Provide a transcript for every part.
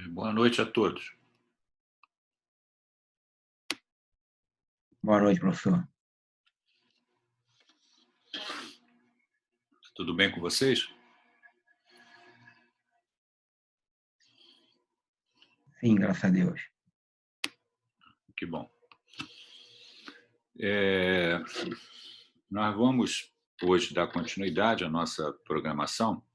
Boa noite a todos. Boa noite, professor. Tudo bem com vocês? Sim, graças a Deus. Que bom. Nós vamos hoje dar continuidade à nossa programação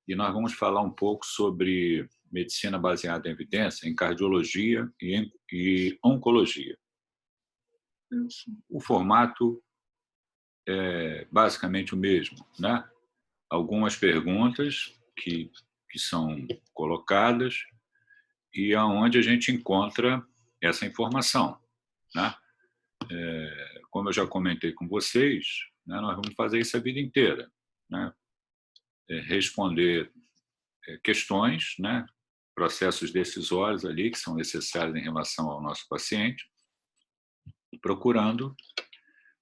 e nós vamos falar um pouco sobre medicina baseada em evidência, em cardiologia e oncologia. O formato é basicamente o mesmo, né? Algumas perguntas que são colocadas e aonde a gente encontra essa informação, né? Como eu já comentei com vocês, né, nós vamos fazer isso a vida inteira, né? Responder questões, né, processos decisórios ali que são necessários em relação ao nosso paciente, procurando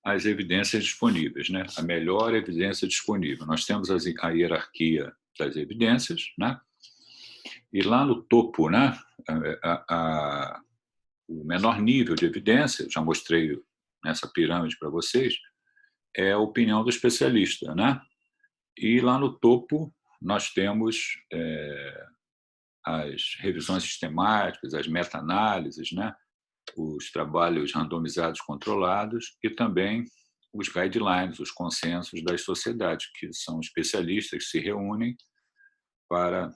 as evidências disponíveis, né? A melhor evidência disponível. Nós temos a hierarquia das evidências, né? E lá no topo, né, o menor nível de evidência, já mostrei nessa pirâmide para vocês, é a opinião do especialista, né? E lá no topo nós temos as revisões sistemáticas, as meta-análises, né? Os trabalhos randomizados controlados e também os guidelines, os consensos das sociedades, que são especialistas que se reúnem para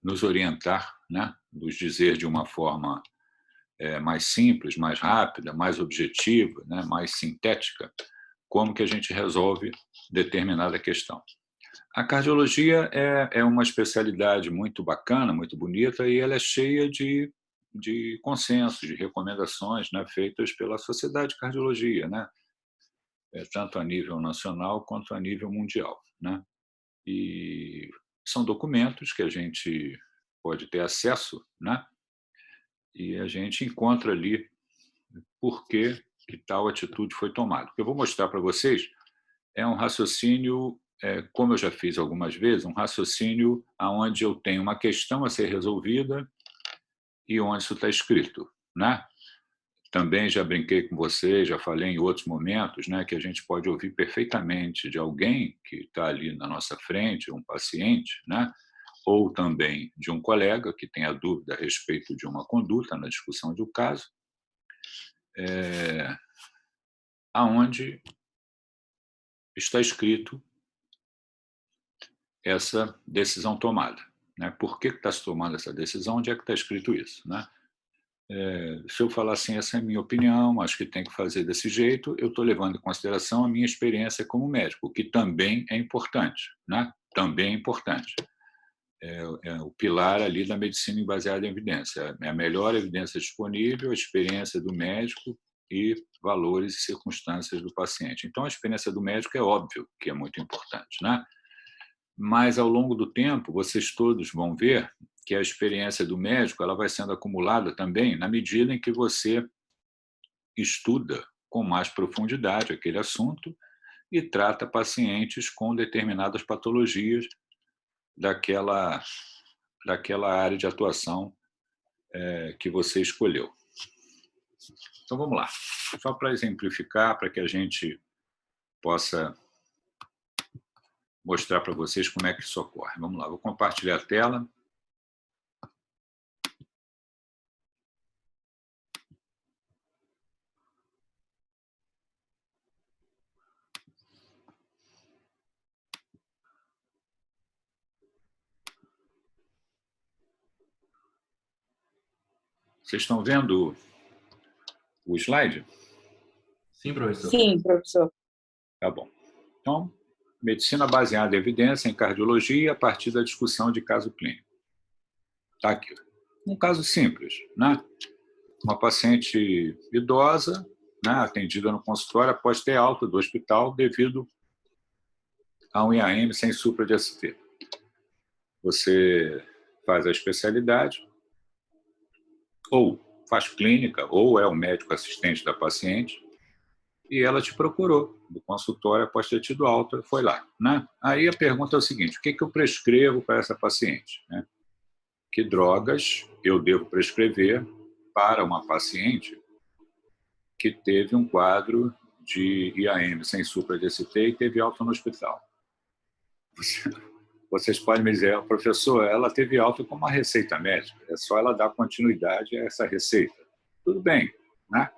nos orientar, né? Nos dizer de uma forma mais simples, mais rápida, mais objetiva, né, mais sintética, como que a gente resolve determinada questão. A cardiologia é uma especialidade muito bacana, muito bonita, e ela é cheia de consensos, de recomendações, né, feitas pela Sociedade de Cardiologia, né, tanto a nível nacional quanto a nível mundial, né? E são documentos que a gente pode ter acesso, né? E a gente encontra ali por que tal atitude foi tomada. O que eu vou mostrar para vocês é um raciocínio, como eu já fiz algumas vezes, um raciocínio onde eu tenho uma questão a ser resolvida e onde isso está escrito, né? Também já brinquei com você, já falei em outros momentos, né, que a gente pode ouvir perfeitamente de alguém que está ali na nossa frente, um paciente, né, ou também de um colega que tenha dúvida a respeito de uma conduta na discussão de um caso, aonde está escrito essa decisão tomada, né? Por que está se tomando essa decisão? Onde é que está escrito isso, né? Se eu falar assim, essa é a minha opinião, acho que tem que fazer desse jeito, eu estou levando em consideração a minha experiência como médico, que também é importante, né? Também é importante. É o pilar ali da medicina baseada em evidência. É a melhor evidência disponível, a experiência do médico e valores e circunstâncias do paciente. Então, a experiência do médico é óbvio que é muito importante, né? Mas, ao longo do tempo, vocês todos vão ver que a experiência do médico ela vai sendo acumulada também na medida em que você estuda com mais profundidade aquele assunto e trata pacientes com determinadas patologias daquela área de atuação que você escolheu. Então, vamos lá. Só para exemplificar, para que a gente possa mostrar para vocês como é que isso ocorre. Vamos lá, vou compartilhar a tela. Vocês estão vendo o slide? Sim, professor. Sim, professor. Tá bom. Então, medicina baseada em evidência em cardiologia a partir da discussão de caso clínico. Está aqui. Um caso simples, né? Uma paciente idosa, né, atendida no consultório após ter alta do hospital devido a um IAM sem supra de ST. Você faz a especialidade, ou faz clínica, ou é o médico assistente da paciente, e ela te procurou do consultório após ter tido alta, foi lá, né? Aí a pergunta é o seguinte: o que eu prescrevo para essa paciente, né? Que drogas eu devo prescrever para uma paciente que teve um quadro de IAM sem supra de ST e teve alta no hospital? Vocês podem me dizer, professor, ela teve alta com uma receita médica, é só ela dar continuidade a essa receita. Tudo bem, né?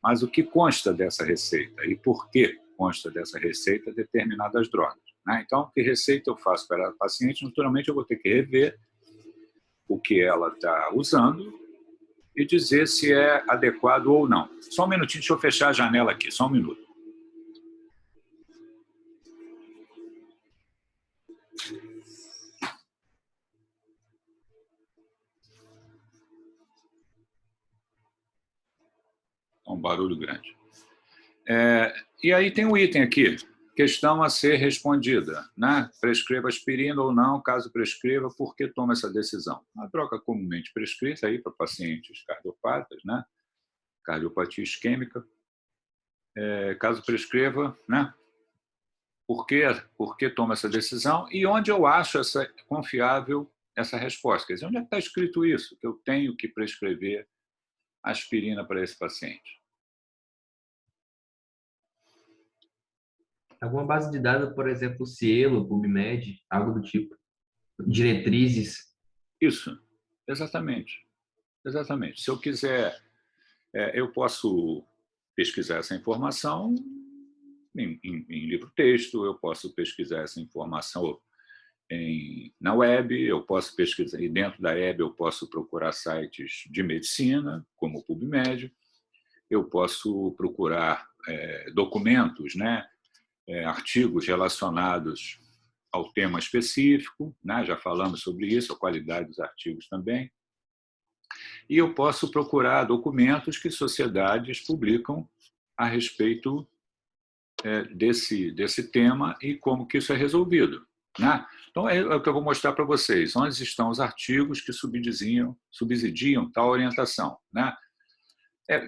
Mas o que consta dessa receita e por que consta dessa receita determinadas drogas, né? Então, que receita eu faço para a paciente? Naturalmente, eu vou ter que rever o que ela está usando e dizer se é adequado ou não. Só um minutinho, deixa eu fechar a janela aqui, só um minuto. É um barulho grande. E aí tem um item aqui, questão a ser respondida, né? Prescreva aspirina ou não, caso prescreva, por que toma essa decisão? A droga comumente prescrita aí para pacientes cardiopatas, né? Cardiopatia isquêmica. Caso prescreva, né? Por que toma essa decisão e onde eu acho confiável essa resposta? Quer dizer, onde é que está escrito isso, que eu tenho que prescrever aspirina para esse paciente? Alguma base de dados, por exemplo, Cielo, PubMed, algo do tipo. Diretrizes. Isso, exatamente. Exatamente. Se eu quiser, eu posso pesquisar essa informação em livro-texto, eu posso pesquisar essa informação na web, eu posso pesquisar, e dentro da web eu posso procurar sites de medicina, como o PubMed, eu posso procurar documentos, né, artigos relacionados ao tema específico, né, já falamos sobre isso, a qualidade dos artigos também, e eu posso procurar documentos que sociedades publicam a respeito desse tema e como que isso é resolvido, né? Então, é o que eu vou mostrar para vocês, onde estão os artigos que subsidiam tal orientação, né?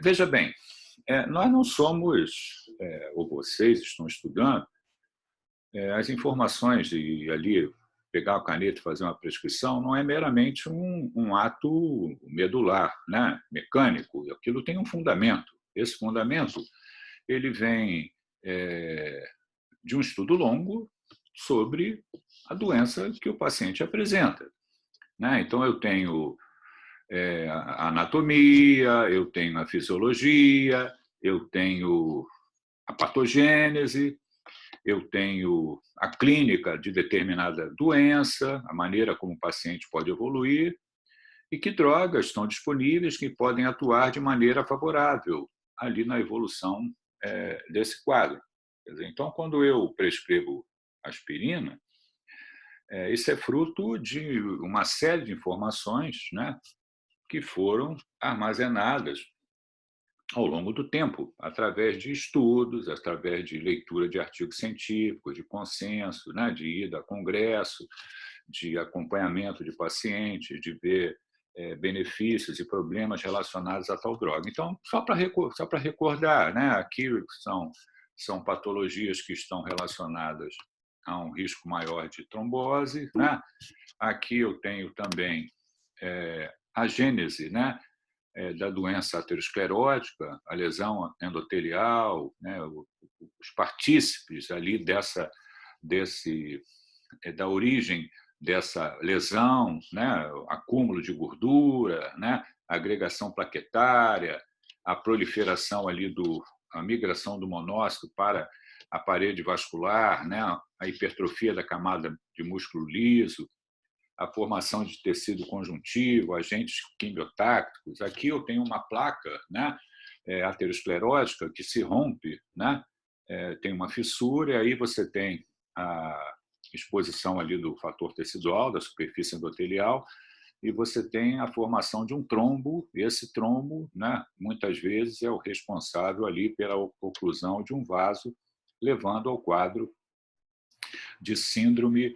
Veja bem, nós não somos, ou vocês estão estudando, as informações de ali pegar a caneta e fazer uma prescrição não é meramente um ato medular, né? Mecânico, aquilo tem um fundamento. Esse fundamento ele vem de um estudo longo sobre a doença que o paciente apresenta, né? Então, eu tenho a anatomia, eu tenho a fisiologia, eu tenho a patogênese, eu tenho a clínica de determinada doença, a maneira como o paciente pode evoluir e que drogas estão disponíveis que podem atuar de maneira favorável ali na evolução desse quadro. Quer dizer, então, quando eu prescrevo aspirina, isso é fruto de uma série de informações, né, que foram armazenadas ao longo do tempo, através de estudos, através de leitura de artigos científicos, de consenso, né, de ida a congresso, de acompanhamento de pacientes, de ver benefícios e problemas relacionados a tal droga. Então, só para recordar, né, aqui são patologias que estão relacionadas a um risco maior de trombose, né? Aqui eu tenho também a gênese, né, da doença aterosclerótica, a lesão endotelial, né, os partícipes ali da origem dessa lesão, né, acúmulo de gordura, né, agregação plaquetária, a proliferação ali a migração do monócito para a parede vascular, né, a hipertrofia da camada de músculo liso, a formação de tecido conjuntivo, agentes quimiotácticos. Aqui eu tenho uma placa, né, aterosclerótica que se rompe, né, tem uma fissura, e aí você tem a exposição ali do fator tecidual, da superfície endotelial, e você tem a formação de um trombo. Esse trombo, né, muitas vezes, é o responsável ali pela oclusão de um vaso, levando ao quadro de síndrome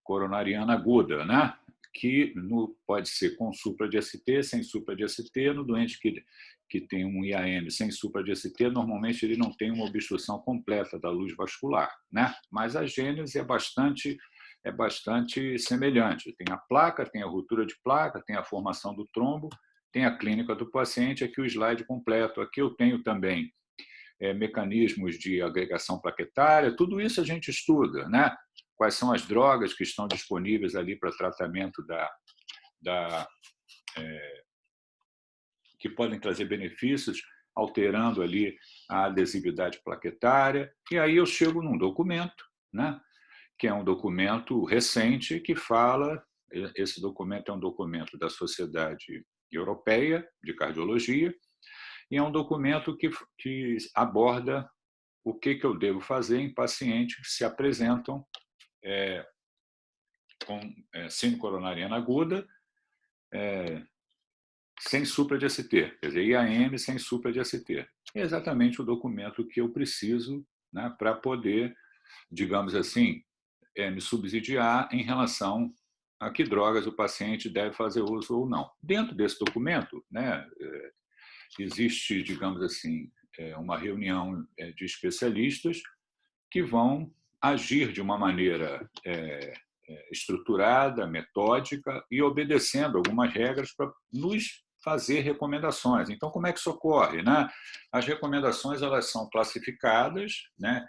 coronariana aguda, né? Que pode ser com supra de ST, sem supra de ST. No doente que tem um IAM sem supra de ST, normalmente ele não tem uma obstrução completa da luz vascular, né? Mas a gênese é bastante semelhante. Tem a placa, tem a ruptura de placa, tem a formação do trombo, tem a clínica do paciente. Aqui o slide completo. Aqui eu tenho também mecanismos de agregação plaquetária. Tudo isso a gente estuda, né? Quais são as drogas que estão disponíveis ali para tratamento que podem trazer benefícios, alterando ali a adesividade plaquetária. E aí eu chego num documento, né, que é um documento recente que fala, esse documento é um documento da Sociedade Europeia de Cardiologia, e é um documento que aborda o que eu devo fazer em pacientes que se apresentam com síndrome coronariana aguda, sem supra de ST, quer dizer, IAM sem supra de ST. É exatamente o documento que eu preciso, né, para poder, digamos assim, me subsidiar em relação a que drogas o paciente deve fazer uso ou não. Dentro desse documento, né, existe, digamos assim, uma reunião de especialistas que vão agir de uma maneira estruturada, metódica e obedecendo algumas regras para nos fazer recomendações. Então, como é que isso ocorre, né? As recomendações elas são classificadas, né,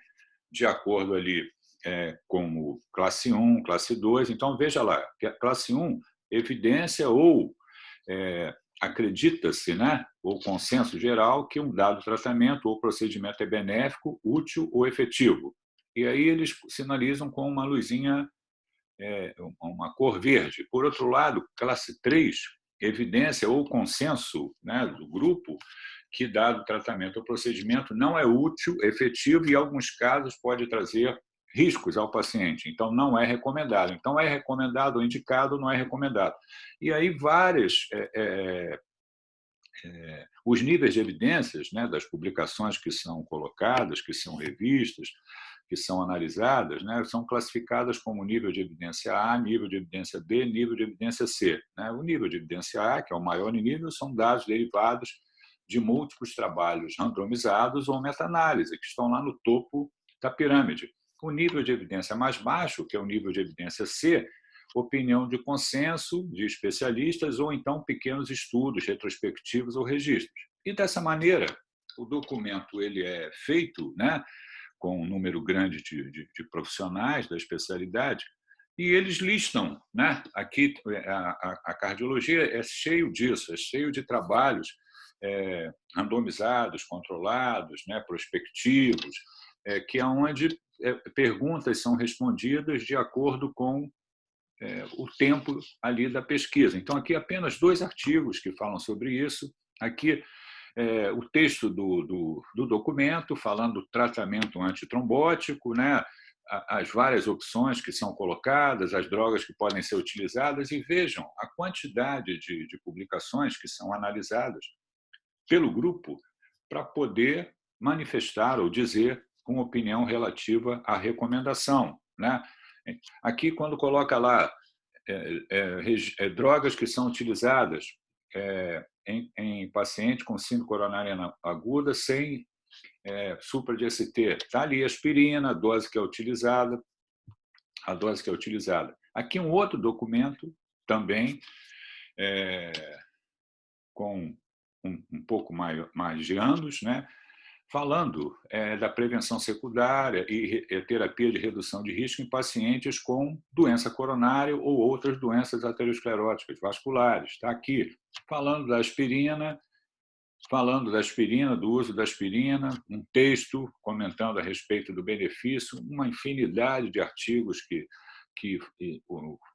de acordo ali como classe 1, classe 2. Então, veja lá, que a classe 1, evidência ou acredita-se, né, ou consenso geral, que um dado tratamento ou procedimento é benéfico, útil ou efetivo. E aí eles sinalizam com uma luzinha uma cor verde. Por outro lado, classe 3, evidência ou consenso, né, do grupo que, dado o tratamento ou procedimento, não é útil, efetivo e, em alguns casos, pode trazer riscos ao paciente. Então, não é recomendado. Então, é recomendado ou indicado, não é recomendado. E aí, os níveis de evidências, né, das publicações que são colocadas, que são revistas, que são analisadas, né, são classificadas como nível de evidência A, nível de evidência B, nível de evidência C. Né? O nível de evidência A, que é o maior nível, são dados derivados de múltiplos trabalhos randomizados ou meta-análise, que estão lá no topo da pirâmide. O nível de evidência mais baixo, que é o nível de evidência C, opinião de consenso de especialistas ou então pequenos estudos retrospectivos ou registros. E dessa maneira, o documento ele é feito, né, com um número grande de profissionais da especialidade e eles listam, né, aqui a cardiologia é cheio disso, é cheio de trabalhos randomizados, controlados, né, prospectivos, que é onde perguntas são respondidas de acordo com o tempo ali da pesquisa. Então, aqui apenas 2 artigos que falam sobre isso. Aqui, o texto do documento, falando do tratamento antitrombótico, né? As várias opções que são colocadas, as drogas que podem ser utilizadas, e vejam a quantidade de publicações que são analisadas pelo grupo para poder manifestar ou dizer uma opinião relativa à recomendação, né? Aqui, quando coloca lá drogas que são utilizadas em paciente com síndrome coronariana aguda sem supra de ST, está ali a aspirina, a dose que é utilizada. Aqui um outro documento também com um pouco mais de anos, né? Falando da prevenção secundária e terapia de redução de risco em pacientes com doença coronária ou outras doenças ateroscleróticas vasculares. Está aqui, falando da aspirina, do uso da aspirina, um texto comentando a respeito do benefício, uma infinidade de artigos que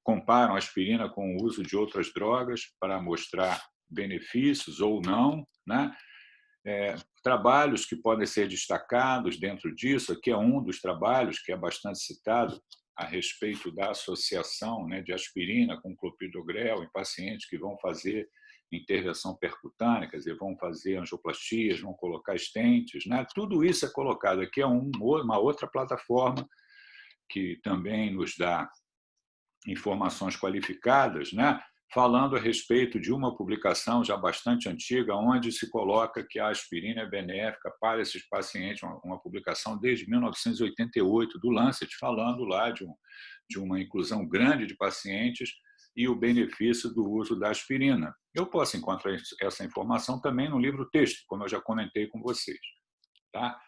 comparam a aspirina com o uso de outras drogas para mostrar benefícios ou não, né? Trabalhos que podem ser destacados dentro disso, aqui é um dos trabalhos que é bastante citado a respeito da associação, né, de aspirina com clopidogrel em pacientes que vão fazer intervenção percutânea, quer dizer, vão fazer angioplastias, vão colocar stents, né? Tudo isso é colocado aqui, é uma outra plataforma que também nos dá informações qualificadas, né? Falando a respeito de uma publicação já bastante antiga, onde se coloca que a aspirina é benéfica para esses pacientes, uma publicação desde 1988 do Lancet, falando lá de uma inclusão grande de pacientes e o benefício do uso da aspirina. Eu posso encontrar essa informação também no livro-texto, como eu já comentei com vocês. Tá?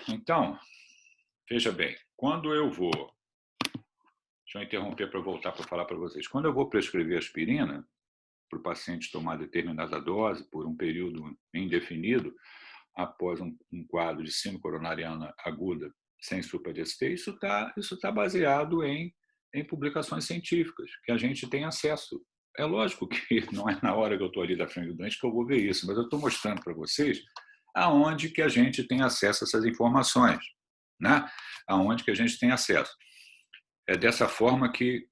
Então, veja bem, quando eu vou... Deixa eu interromper para voltar para falar para vocês. Quando eu vou prescrever aspirina para o paciente tomar determinada dose por um período indefinido, após um quadro de síndrome coronariana aguda sem supra de ST, isso tá baseado em publicações científicas, que a gente tem acesso. É lógico que não é na hora que eu estou ali da frente do doente que eu vou ver isso, mas eu estou mostrando para vocês aonde que a gente tem acesso a essas informações, né? Aonde que a gente tem acesso. É dessa forma que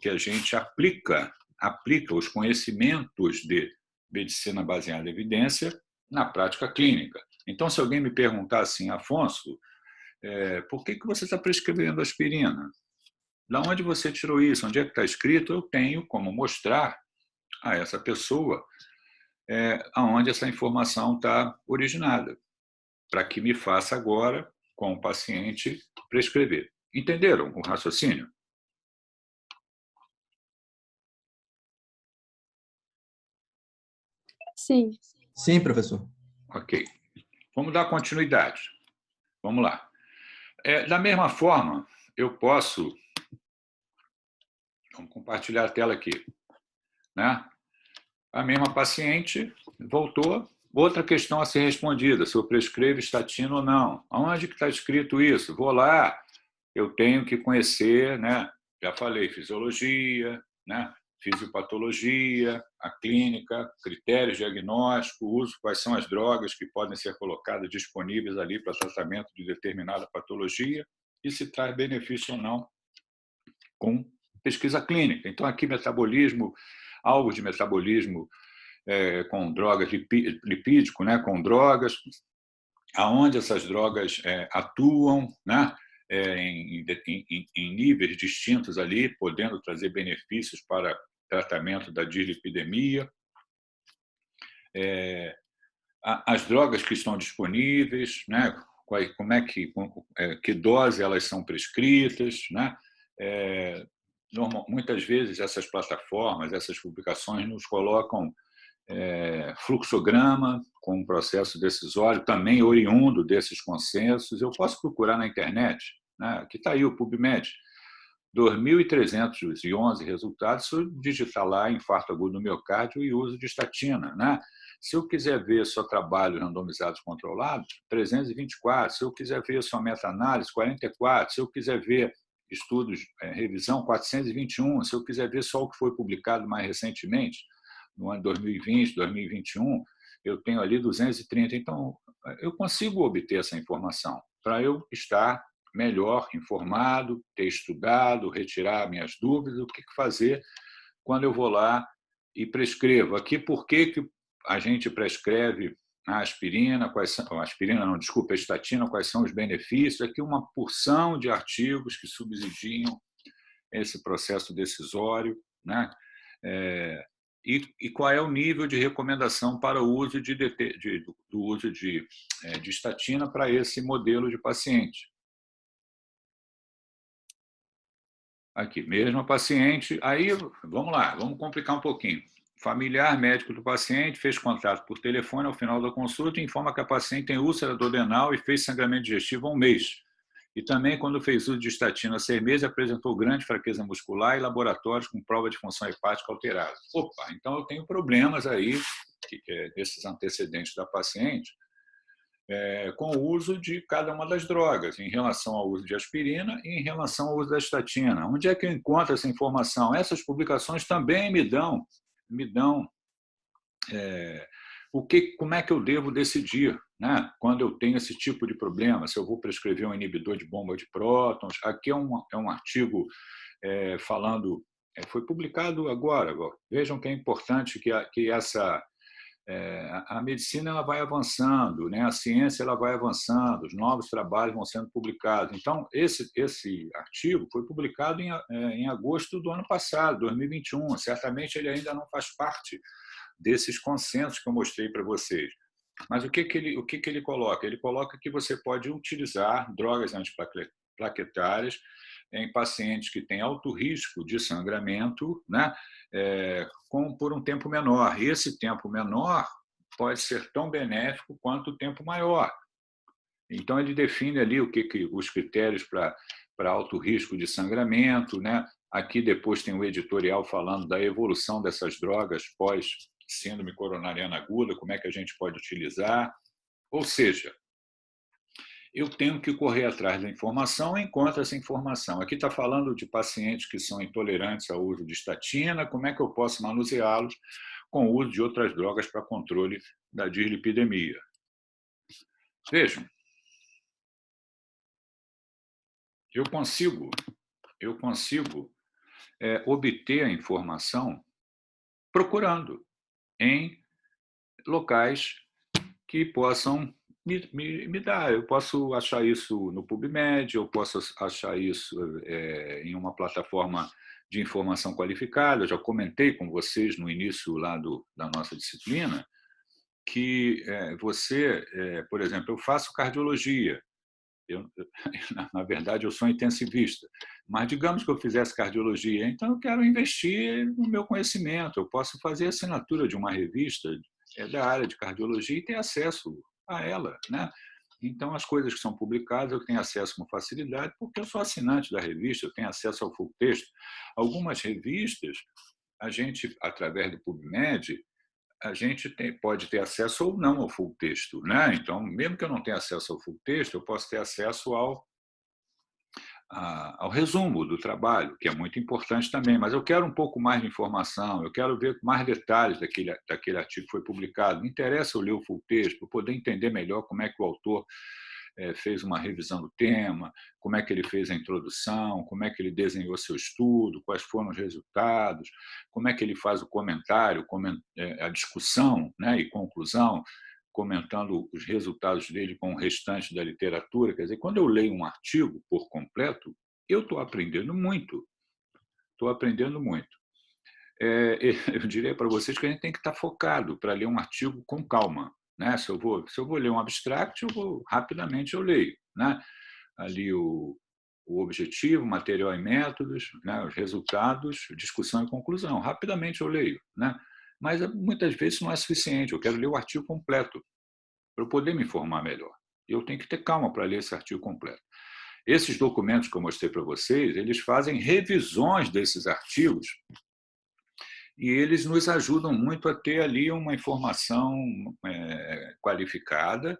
a gente aplica os conhecimentos de medicina baseada em evidência na prática clínica. Então, se alguém me perguntar assim, Afonso, por que você está prescrevendo aspirina? De onde você tirou isso? Onde é que está escrito? Eu tenho como mostrar a essa pessoa aonde essa informação está originada, para que me faça agora, com o paciente, prescrever. Entenderam o raciocínio? Sim. Sim, professor. Ok. Vamos dar continuidade. Vamos lá. Da mesma forma, eu posso... Vamos compartilhar a tela aqui. Né? A mesma paciente voltou. Outra questão a ser respondida, se eu prescrevo estatina ou não. Onde que está escrito isso? Vou lá, eu tenho que conhecer, né? Já falei, fisiologia, né? Fisiopatologia, a clínica, critérios diagnósticos, uso, quais são as drogas que podem ser colocadas disponíveis ali para tratamento de determinada patologia e se traz benefício ou não com pesquisa clínica. Então, aqui, metabolismo, alvo de metabolismo com drogas, lipídico, né, com drogas, aonde essas drogas atuam, né, em níveis distintos ali, podendo trazer benefícios para tratamento da dislipidemia, as drogas que estão disponíveis, né, como é que dose elas são prescritas, né? Muitas vezes essas plataformas, essas publicações nos colocam fluxograma com um processo decisório também oriundo desses consensos. Eu posso procurar na internet, né? Aqui está aí o PubMed, 2.311 resultados. Se eu digitar lá infarto agudo do miocárdio e uso de estatina, né? Se eu quiser ver só trabalhos randomizados controlados, 324. Se eu quiser ver só meta-análise, 44. Se eu quiser ver estudos, revisão, 421. Se eu quiser ver só o que foi publicado mais recentemente, no ano 2020, 2021, eu tenho ali 230. Então, eu consigo obter essa informação para eu estar melhor informado, ter estudado, retirar minhas dúvidas, o que fazer quando eu vou lá e prescrevo. Aqui, por que a gente prescreve a aspirina, a estatina, quais são os benefícios? Aqui uma porção de artigos que subsidiam esse processo decisório, né? E qual é o nível de recomendação para o uso do uso de estatina para esse modelo de paciente. Aqui, mesma paciente. Aí, vamos lá, vamos complicar um pouquinho. Familiar médico do paciente fez contato por telefone ao final da consulta e informa que a paciente tem úlcera duodenal e fez sangramento digestivo há um mês. E também, quando fez uso de estatina há 6 meses, apresentou grande fraqueza muscular e laboratórios com prova de função hepática alterada. Opa, então eu tenho problemas aí, desses antecedentes da paciente, com o uso de cada uma das drogas, em relação ao uso de aspirina e em relação ao uso da estatina. Onde é que eu encontro essa informação? Essas publicações também me dão como é que eu devo decidir, né? Quando eu tenho esse tipo de problema, se eu vou prescrever um inibidor de bomba de prótons. Aqui é um artigo falando, foi publicado agora. Vejam que é importante que essa a medicina ela vai avançando, né? A ciência ela vai avançando, os novos trabalhos vão sendo publicados. Então, esse artigo foi publicado em agosto do ano passado, 2021. Certamente ele ainda não faz parte desses consensos que eu mostrei para vocês. Mas o que ele coloca? Ele coloca que você pode utilizar drogas antiplaquetárias em pacientes que têm alto risco de sangramento, né, por um tempo menor. E esse tempo menor pode ser tão benéfico quanto o tempo maior. Então, ele define ali os critérios para alto risco de sangramento, né? Aqui depois tem o editorial falando da evolução dessas drogas pós-síndrome coronariana aguda, como é que a gente pode utilizar. Ou seja, eu tenho que correr atrás da informação e encontro essa informação. Aqui está falando de pacientes que são intolerantes ao uso de estatina, como é que eu posso manuseá-los com o uso de outras drogas para controle da dislipidemia. Vejam, eu consigo obter a informação procurando em locais que possam me dar. Eu posso achar isso no PubMed, eu posso achar isso em uma plataforma de informação qualificada. Eu já comentei com vocês no início lá da nossa disciplina que por exemplo, eu faço cardiologia. Na verdade, eu sou intensivista, mas digamos que eu fizesse cardiologia, então eu quero investir no meu conhecimento. Eu posso fazer assinatura de uma revista da área de cardiologia e ter acesso a ela, né? Então, as coisas que são publicadas eu tenho acesso com facilidade, porque eu sou assinante da revista, eu tenho acesso ao full texto. Algumas revistas, a gente, através do PubMed, a gente pode ter acesso ou não ao full texto, né? Então, mesmo que eu não tenha acesso ao full texto, eu posso ter acesso ao resumo do trabalho, que é muito importante também, mas eu quero um pouco mais de informação, eu quero ver mais detalhes daquele artigo que foi publicado. Me interessa eu ler o full texto para poder entender melhor como é que o autor fez uma revisão do tema, como é que ele fez a introdução, como é que ele desenhou seu estudo, quais foram os resultados, como é que ele faz o comentário, a discussão, né, e conclusão, comentando os resultados dele com o restante da literatura. Quer dizer, quando eu leio um artigo por completo, eu estou aprendendo muito. Estou aprendendo muito. Eu diria para vocês que a gente tem que estar focado para ler um artigo com calma. Né? Se eu vou ler um abstract, rapidamente eu leio. Né? Ali o objetivo, material e métodos, né? Os resultados, discussão e conclusão. Rapidamente eu leio. Né? Mas muitas vezes não é suficiente. Eu quero ler o artigo completo para eu poder me informar melhor. Eu tenho que ter calma para ler esse artigo completo. Esses documentos que eu mostrei para vocês, eles fazem revisões desses artigos e eles nos ajudam muito a ter ali uma informação qualificada,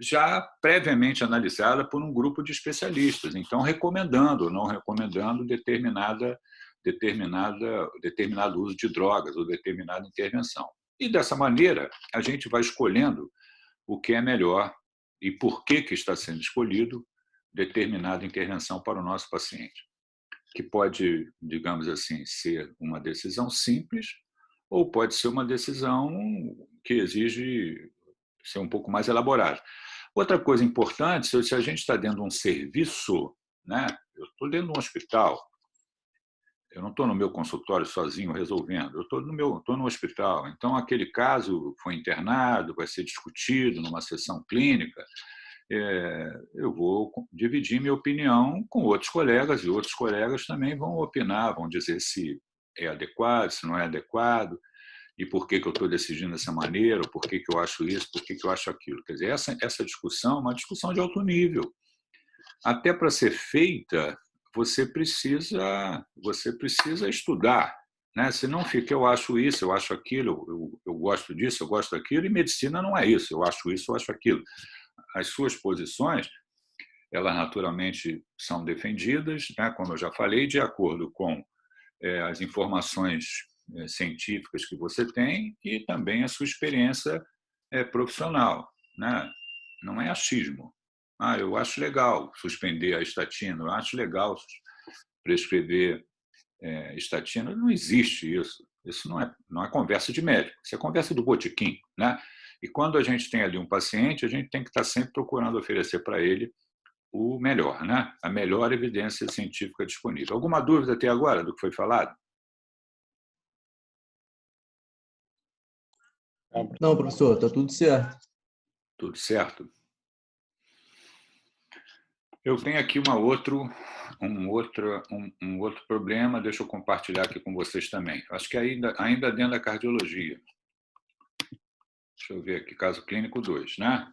já previamente analisada por um grupo de especialistas. Então, recomendando ou não recomendando determinado uso de drogas ou determinada intervenção. E, dessa maneira, a gente vai escolhendo o que é melhor e por que está sendo escolhido determinada intervenção para o nosso paciente, que pode, digamos assim, ser uma decisão simples ou pode ser uma decisão que exige ser um pouco mais elaborada. Outra coisa importante, se a gente está dentro de um serviço, né? Eu estou dentro de um hospital, eu não estou no meu consultório sozinho resolvendo, eu estou no hospital. Então, aquele caso foi internado, vai ser discutido numa sessão clínica, eu vou dividir minha opinião com outros colegas, e outros colegas também vão opinar, vão dizer se é adequado, se não é adequado, e por que eu estou decidindo dessa maneira, ou por que eu acho isso, por que eu acho aquilo. Quer dizer, essa discussão é uma discussão de alto nível. Até para ser feita, você precisa estudar. Né? Se não fica, eu acho isso, eu acho aquilo, eu gosto disso, eu gosto daquilo, e medicina não é isso, eu acho isso, eu acho aquilo. As suas posições, elas naturalmente são defendidas, né, como eu já falei, de acordo com as informações científicas que você tem e também a sua experiência profissional. Né? Não é achismo. Eu acho legal suspender a estatina, eu acho legal prescrever estatina. Não existe isso. Isso não é conversa de médico, isso é conversa do botequim. Né? E quando a gente tem ali um paciente, a gente tem que estar sempre procurando oferecer para ele o melhor, né? A melhor evidência científica disponível. Alguma dúvida até agora do que foi falado? Não, professor, está tudo certo. Tudo certo? Eu tenho aqui um outro problema, deixa eu compartilhar aqui com vocês também. Acho que ainda dentro da cardiologia. Deixa eu ver aqui, caso clínico 2, né?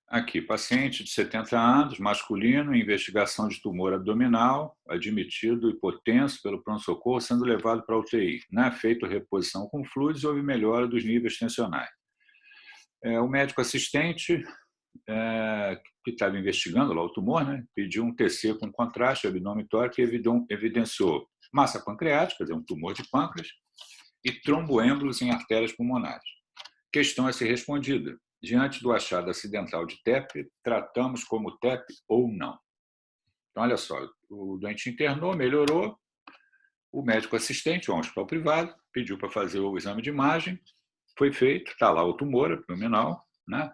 Aqui, paciente de 70 anos, masculino, investigação de tumor abdominal, admitido hipotenso pelo pronto-socorro, sendo levado para a UTI. Né? Feito reposição com fluidos, houve melhora dos níveis tensionais. O médico assistente, que estava investigando lá o tumor, né? Pediu um TC com contraste abdômen-tórax que evidenciou massa pancreática, quer dizer, um tumor de pâncreas, e tromboêmbolos em artérias pulmonares. Questão a ser respondida. Diante do achado acidental de TEP, tratamos como TEP ou não? Então, olha só, o doente internou, melhorou, o médico assistente, um hospital privado, pediu para fazer o exame de imagem, foi feito, está lá o tumor abdominal, né?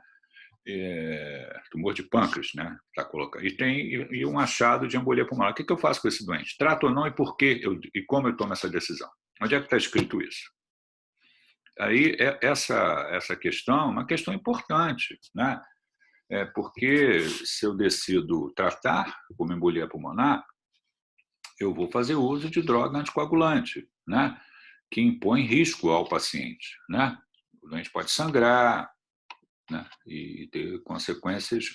Tumor de pâncreas, né? Tá colocado. E tem um achado de embolia pulmonar. O que eu faço com esse doente? Trato ou não e por quê e como eu tomo essa decisão? Onde é que está escrito isso? Aí, essa questão é uma questão importante, né? Porque se eu decido tratar como embolia pulmonar, eu vou fazer uso de droga anticoagulante, né? Que impõe risco ao paciente. Né? O doente pode sangrar, né? E ter consequências,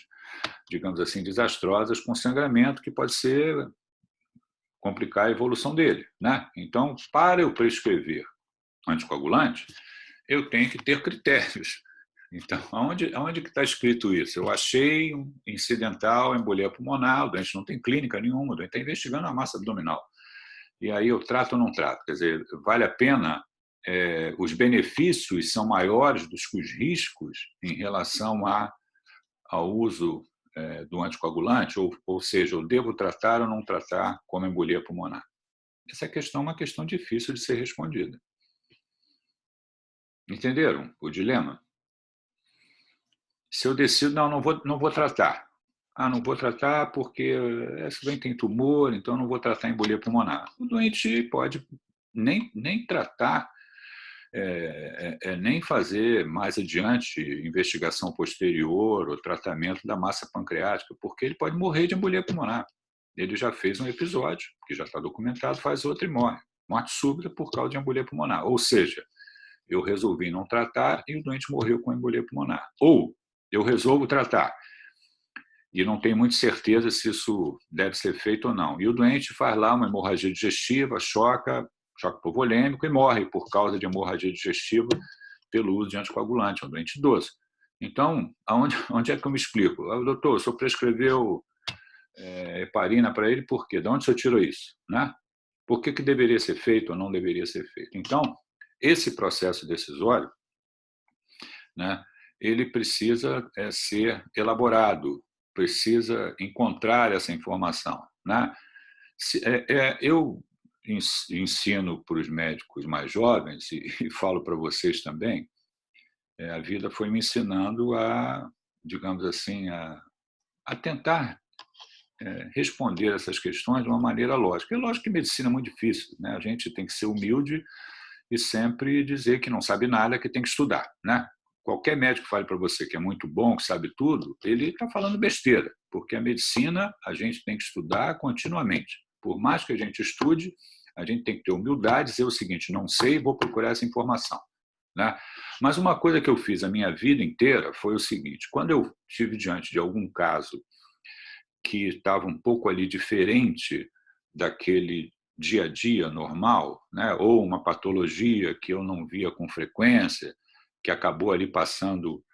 digamos assim, desastrosas com sangramento, que pode complicar a evolução dele. Né? Então, para eu prescrever anticoagulante, eu tenho que ter critérios. Então, aonde que está escrito isso? Eu achei um incidental embolia pulmonar, o doente não tem clínica nenhuma, o doente está investigando a massa abdominal. E aí eu trato ou não trato? Quer dizer, vale a pena? Os benefícios são maiores do que os riscos em relação ao uso do anticoagulante? Ou seja, eu devo tratar ou não tratar como embolia pulmonar? Essa questão é uma questão difícil de ser respondida. Entenderam o dilema? Se eu decido, não vou tratar. Não vou tratar porque esse doente tem tumor, então não vou tratar embolia pulmonar. O doente pode nem tratar, nem fazer mais adiante investigação posterior ou tratamento da massa pancreática, porque ele pode morrer de embolia pulmonar. Ele já fez um episódio, que já está documentado, faz outro e morre. Morte súbita por causa de embolia pulmonar. Ou seja, eu resolvi não tratar e o doente morreu com embolia pulmonar. Ou eu resolvo tratar e não tenho muita certeza se isso deve ser feito ou não. E o doente faz lá uma hemorragia digestiva, choque hipovolêmico e morre por causa de hemorragia digestiva pelo uso de anticoagulante, é um doente idoso. Então, onde é que eu me explico? Doutor, o senhor prescreveu heparina para ele, por quê? De onde o senhor tirou isso? Né? Por que deveria ser feito ou não deveria ser feito? Então, esse processo decisório, né, ele precisa ser elaborado, precisa encontrar essa informação. Né? Eu ensino para os médicos mais jovens, e falo para vocês também, a vida foi me ensinando a, digamos assim, a tentar responder essas questões de uma maneira lógica. É lógico que medicina é muito difícil, né? A gente tem que ser humilde e sempre dizer que não sabe nada, que tem que estudar, né? Qualquer médico que fale para você que é muito bom, que sabe tudo, ele está falando besteira, porque a medicina a gente tem que estudar continuamente. Por mais que a gente estude, a gente tem que ter humildade e dizer o seguinte: não sei, vou procurar essa informação. Né? Mas uma coisa que eu fiz a minha vida inteira foi o seguinte: quando eu estive diante de algum caso que estava um pouco ali diferente daquele dia a dia normal, né? Ou uma patologia que eu não via com frequência, que acabou ali passando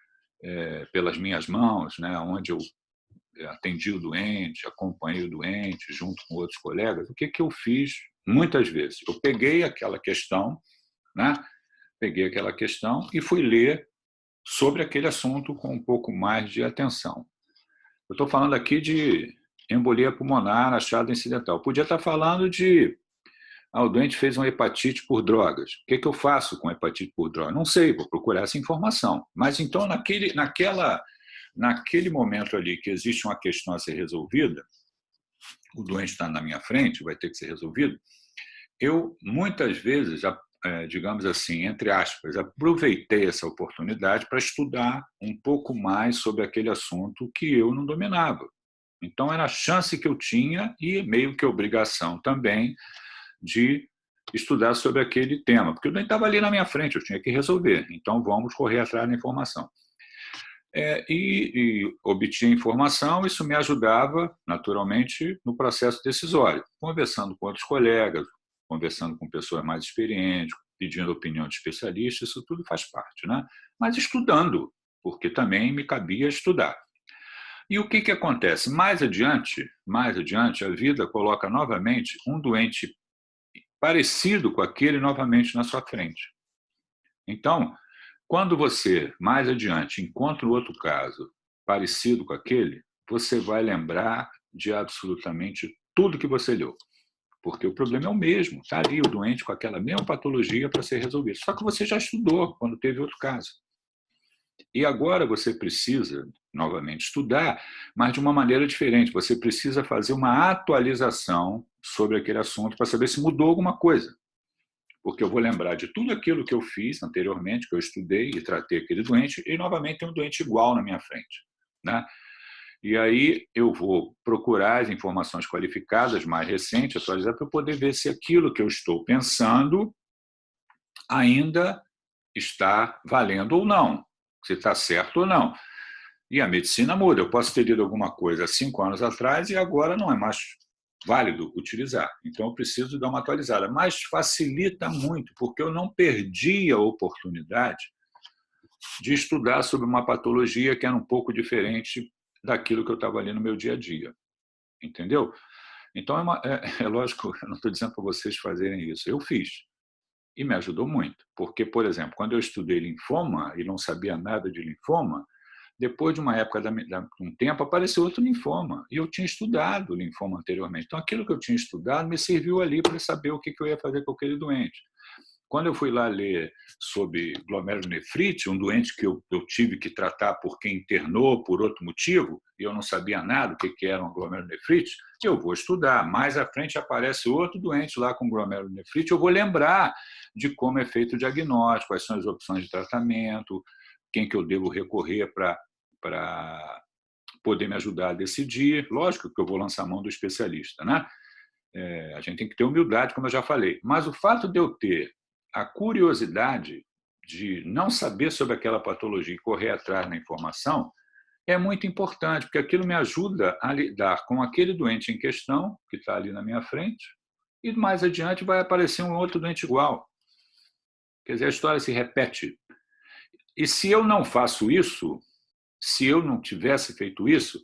pelas minhas mãos, né? Onde eu atendi o doente, acompanhei o doente junto com outros colegas, o que eu fiz muitas vezes? Eu peguei aquela questão, né? Peguei aquela questão e fui ler sobre aquele assunto com um pouco mais de atenção. Eu estou falando aqui de embolia pulmonar achada incidental. Eu podia estar falando de o doente fez uma hepatite por drogas. O que eu faço com hepatite por drogas? Não sei, vou procurar essa informação. Mas então, naquele momento ali que existe uma questão a ser resolvida, o doente está na minha frente, vai ter que ser resolvido, eu muitas vezes, digamos assim, entre aspas, aproveitei essa oportunidade para estudar um pouco mais sobre aquele assunto que eu não dominava. Então, era a chance que eu tinha e meio que obrigação também de estudar sobre aquele tema, porque eu nem estava ali na minha frente, eu tinha que resolver. Então, vamos correr atrás da informação. E obtinha informação, isso me ajudava, naturalmente, no processo decisório, conversando com outros colegas, conversando com pessoas mais experientes, pedindo opinião de especialistas, isso tudo faz parte, né? Mas estudando, porque também me cabia estudar. E o que acontece? Mais adiante, a vida coloca novamente um doente parecido com aquele novamente na sua frente. Então, quando você, mais adiante, encontra outro caso parecido com aquele, você vai lembrar de absolutamente tudo que você leu. Porque o problema é o mesmo, está ali o doente com aquela mesma patologia para ser resolvido. Só que você já estudou quando teve outro caso. E agora você precisa, novamente, estudar, mas de uma maneira diferente. Você precisa fazer uma atualização sobre aquele assunto para saber se mudou alguma coisa. Porque eu vou lembrar de tudo aquilo que eu fiz anteriormente, que eu estudei e tratei aquele doente, e novamente tem um doente igual na minha frente. Né? E aí eu vou procurar as informações qualificadas mais recentes, atualizadas, para poder ver se aquilo que eu estou pensando ainda está valendo ou não, se está certo ou não. E a medicina muda. Eu posso ter lido alguma coisa há 5 anos atrás e agora não é mais válido utilizar. Então, eu preciso dar uma atualizada. Mas facilita muito, porque eu não perdi a oportunidade de estudar sobre uma patologia que era um pouco diferente daquilo que eu estava ali no meu dia a dia. Entendeu? Então, é lógico, eu não estou dizendo para vocês fazerem isso. Eu fiz. E me ajudou muito. Porque, por exemplo, quando eu estudei linfoma e não sabia nada de linfoma, depois de uma época, um tempo, apareceu outro linfoma. E eu tinha estudado linfoma anteriormente. Então, aquilo que eu tinha estudado me serviu ali para saber o que eu ia fazer com aquele doente. Quando eu fui lá ler sobre glomerulonefrite, um doente que eu tive que tratar porque internou por outro motivo, e eu não sabia nada o que era uma glomerulonefrite, eu vou estudar. Mais à frente aparece outro doente lá com glomerulonefrite, eu vou lembrar de como é feito o diagnóstico, quais são as opções de tratamento, quem que eu devo recorrer para poder me ajudar a decidir. Lógico que eu vou lançar a mão do especialista, né? A gente tem que ter humildade, como eu já falei. Mas o fato de eu ter a curiosidade de não saber sobre aquela patologia e correr atrás da informação é muito importante, porque aquilo me ajuda a lidar com aquele doente em questão, que está ali na minha frente, e mais adiante vai aparecer um outro doente igual. Quer dizer, a história se repete. E se eu não faço isso, se eu não tivesse feito isso,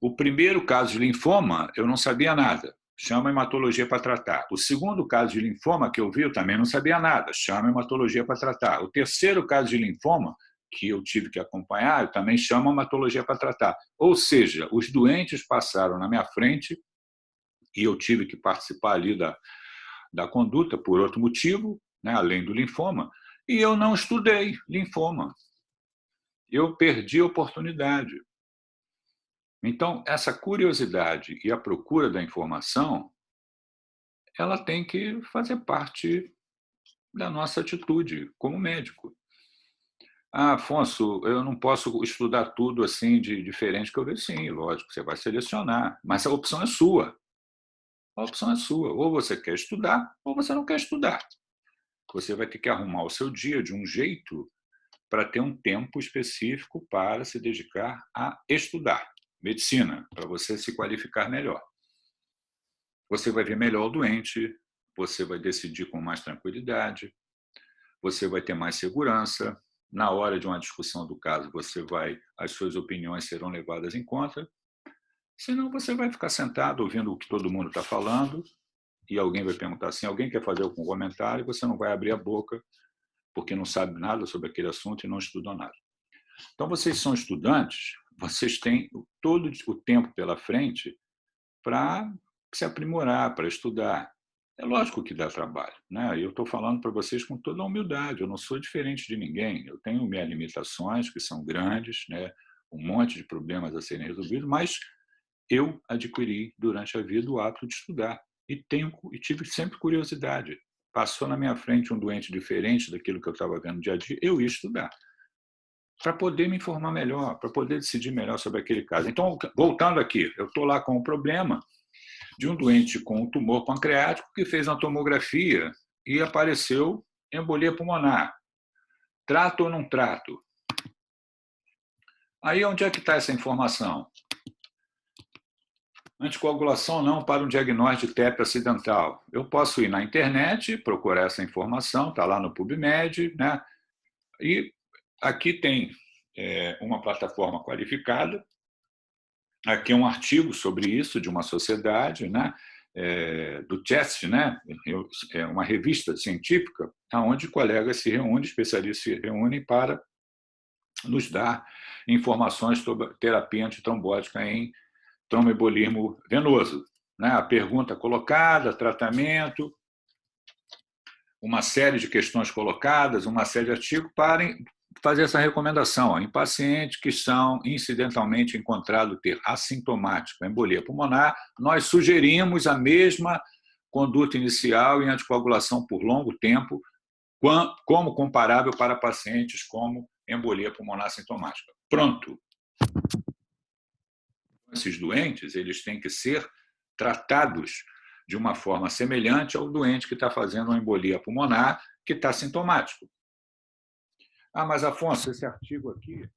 o primeiro caso de linfoma, eu não sabia nada. Chama a hematologia para tratar. O segundo caso de linfoma que eu vi, eu também não sabia nada. Chama a hematologia para tratar. O terceiro caso de linfoma, que eu tive que acompanhar, eu também chamo a hematologia para tratar. Ou seja, os doentes passaram na minha frente e eu tive que participar ali da conduta por outro motivo, né, além do linfoma, e eu não estudei linfoma. Eu perdi a oportunidade. Então, essa curiosidade e a procura da informação, ela tem que fazer parte da nossa atitude como médico. Ah, Afonso, eu não posso estudar tudo assim de diferente que eu vejo. Sim, lógico, você vai selecionar, mas a opção é sua. A opção é sua. Ou você quer estudar, ou você não quer estudar. Você vai ter que arrumar o seu dia de um jeito para ter um tempo específico para se dedicar a estudar medicina, para você se qualificar melhor. Você vai ver melhor o doente, você vai decidir com mais tranquilidade, você vai ter mais segurança. Na hora de uma discussão do caso, as suas opiniões serão levadas em conta. Senão, você vai ficar sentado ouvindo o que todo mundo está falando e alguém vai perguntar assim, alguém quer fazer algum comentário, e você não vai abrir a boca porque não sabe nada sobre aquele assunto e não estudou nada. Então, vocês são estudantes, vocês têm todo o tempo pela frente para se aprimorar, para estudar. É lógico que dá trabalho, né? Eu estou falando para vocês com toda a humildade, eu não sou diferente de ninguém, eu tenho minhas limitações, que são grandes, né? Um monte de problemas a serem resolvidos, mas eu adquiri durante a vida o hábito de estudar e tive sempre curiosidade. Passou na minha frente um doente diferente daquilo que eu estava vendo no dia a dia, eu ia estudar para poder me informar melhor, para poder decidir melhor sobre aquele caso. Então, voltando aqui, eu estou lá com um problema de um doente com um tumor pancreático que fez uma tomografia e apareceu embolia pulmonar. Trato ou não trato? Aí, onde é que está essa informação? Anticoagulação não para um diagnóstico de TEP acidental. Eu posso ir na internet, procurar essa informação, está lá no PubMed, né? E aqui tem uma plataforma qualificada. Aqui é um artigo sobre isso, de uma sociedade, né? Do CHEST, né? É uma revista científica onde colegas se reúnem, especialistas se reúnem para nos dar informações sobre terapia antitrombótica em tromboembolismo venoso. Né? A pergunta colocada, tratamento, uma série de questões colocadas, uma série de artigos para fazer essa recomendação. Em pacientes que são incidentalmente encontrados ter assintomática embolia pulmonar, nós sugerimos a mesma conduta inicial em anticoagulação por longo tempo, como comparável para pacientes como embolia pulmonar sintomática. Pronto. Esses doentes, eles têm que ser tratados de uma forma semelhante ao doente que está fazendo uma embolia pulmonar, que está sintomático. Ah, mas Afonso, esse artigo aqui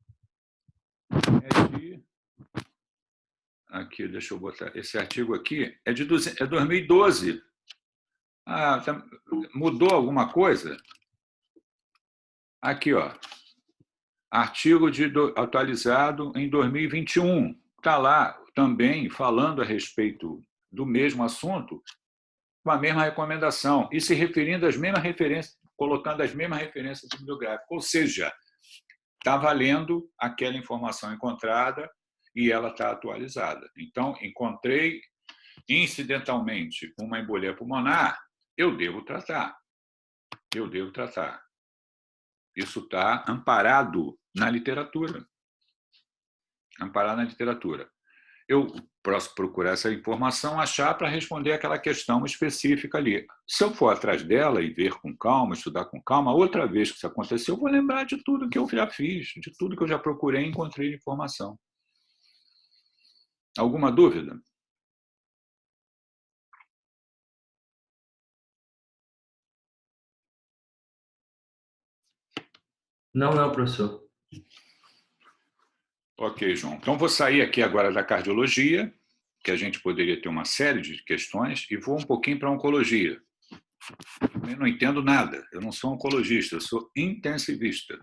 é de... Aqui, deixa eu botar. Esse artigo aqui é de 2012. Ah, mudou alguma coisa? Aqui, ó. atualizado em 2021. Está lá também falando a respeito do mesmo assunto, com a mesma recomendação, e se referindo às mesmas referências, colocando as mesmas referências bibliográficas. Ou seja, está valendo aquela informação encontrada e ela está atualizada. Então, encontrei incidentalmente uma embolia pulmonar, eu devo tratar. Isso está amparado na literatura. Eu posso procurar essa informação, achar para responder aquela questão específica ali. Se eu for atrás dela e ver com calma, estudar com calma, outra vez que isso aconteceu, eu vou lembrar de tudo que eu já fiz, de tudo que eu já procurei e encontrei informação. Alguma dúvida? Não, professor. Ok, João. Então, vou sair aqui agora da cardiologia, que a gente poderia ter uma série de questões, e vou um pouquinho para a oncologia. Eu não entendo nada, eu não sou oncologista, eu sou intensivista.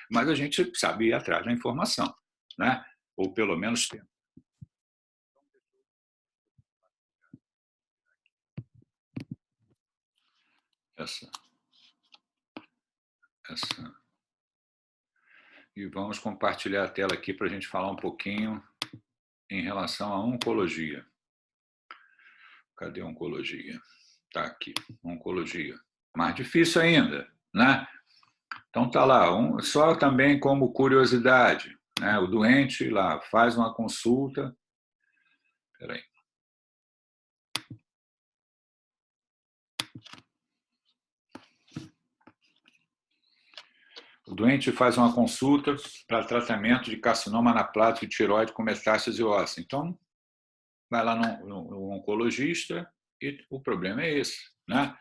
Mas a gente sabe ir atrás da informação, né? Ou pelo menos tenta. Essa. E vamos compartilhar a tela aqui para a gente falar um pouquinho em relação à oncologia. Cadê a oncologia? Está aqui, oncologia. Mais difícil ainda, né? Então tá lá, só também como curiosidade, né? O doente lá faz uma consulta. Espera aí. O doente faz uma consulta para tratamento de carcinoma anaplático de tireoide com metástase óssea. Então, vai lá no oncologista e o problema é esse, né?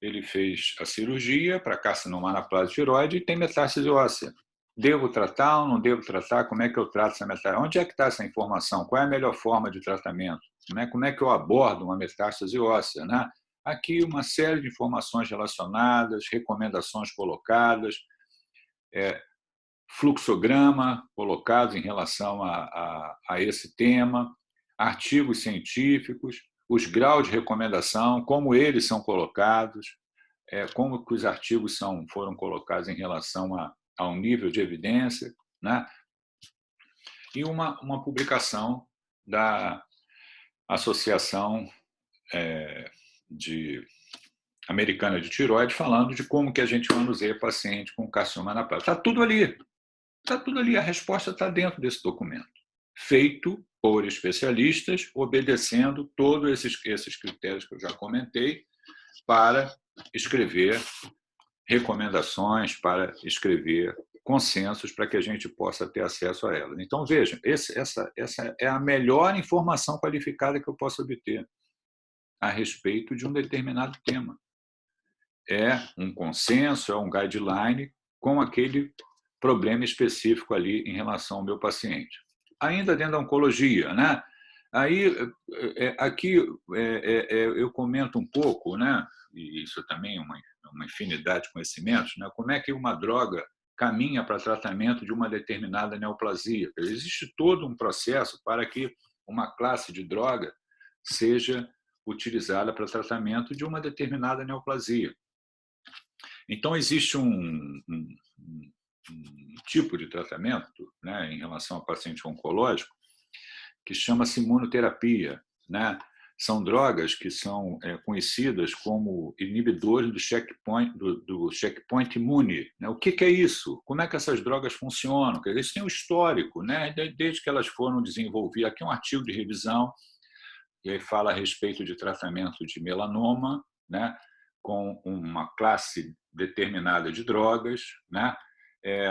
Ele fez a cirurgia para carcinoma anaplático de tireoide e tem metástase óssea. Devo tratar ou não devo tratar? Como é que eu trato essa metástase? Onde é que está essa informação? Qual é a melhor forma de tratamento? Como é que eu abordo uma metástase óssea, né? Aqui uma série de informações relacionadas, recomendações colocadas, fluxograma colocado em relação a esse tema, artigos científicos, os graus de recomendação, como eles são colocados, como que os artigos foram colocados em relação ao nível de evidência, né? E uma publicação da Associação Americana de Tireoide falando de como que a gente manuseia paciente com carcinoma anaplático. Está tudo ali. Está tudo ali, a resposta está dentro desse documento, feito por especialistas, obedecendo todos esses critérios que eu já comentei, para escrever recomendações, para escrever consensos, para que a gente possa ter acesso a elas. Então, vejam, essa é a melhor informação qualificada que eu posso obter a respeito de um determinado tema. É um consenso, é um guideline com aquele problema específico ali em relação ao meu paciente. Ainda dentro da oncologia, né? Aí, aqui eu comento um pouco, né? E isso também é uma infinidade de conhecimentos, né? Como é que uma droga caminha para tratamento de uma determinada neoplasia. Existe todo um processo para que uma classe de droga seja utilizada para tratamento de uma determinada neoplasia. Então, existe um tipo de tratamento, né, em relação ao paciente oncológico que chama-se imunoterapia, né? São drogas que são conhecidas como inibidores do checkpoint imune, né? O que é isso? Como é que essas drogas funcionam? Eles têm um histórico, né? Desde que elas foram desenvolvidas. Aqui é um artigo de revisão que fala a respeito de tratamento de melanoma, né? Com uma classe determinada de drogas, né?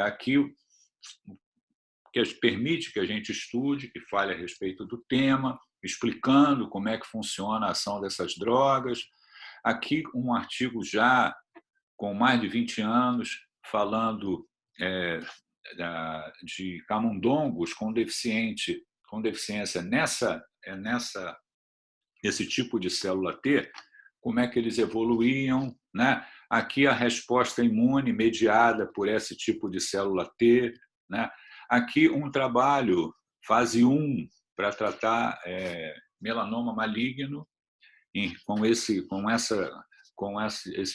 Aqui que permite que a gente estude, que fale a respeito do tema, explicando como é que funciona a ação dessas drogas. Aqui um artigo já com mais de 20 anos falando de camundongos com deficiência nesse tipo de célula T, como é que eles evoluíam, né? Aqui a resposta imune mediada por esse tipo de célula T, né? Aqui um trabalho, fase 1, para tratar melanoma maligno com esse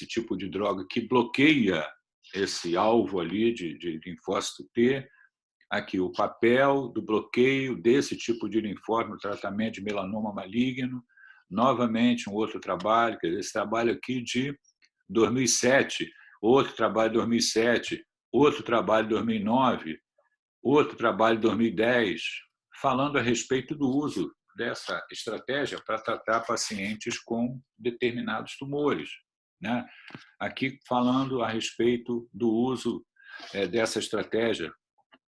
tipo de droga que bloqueia esse alvo ali de linfócito T. Aqui o papel do bloqueio desse tipo de linfócito no tratamento de melanoma maligno. Novamente, um outro trabalho, quer dizer, esse trabalho aqui de 2007, outro trabalho de 2007, outro trabalho de 2009, outro trabalho de 2010, falando a respeito do uso dessa estratégia para tratar pacientes com determinados tumores, né? Aqui falando a respeito do uso dessa estratégia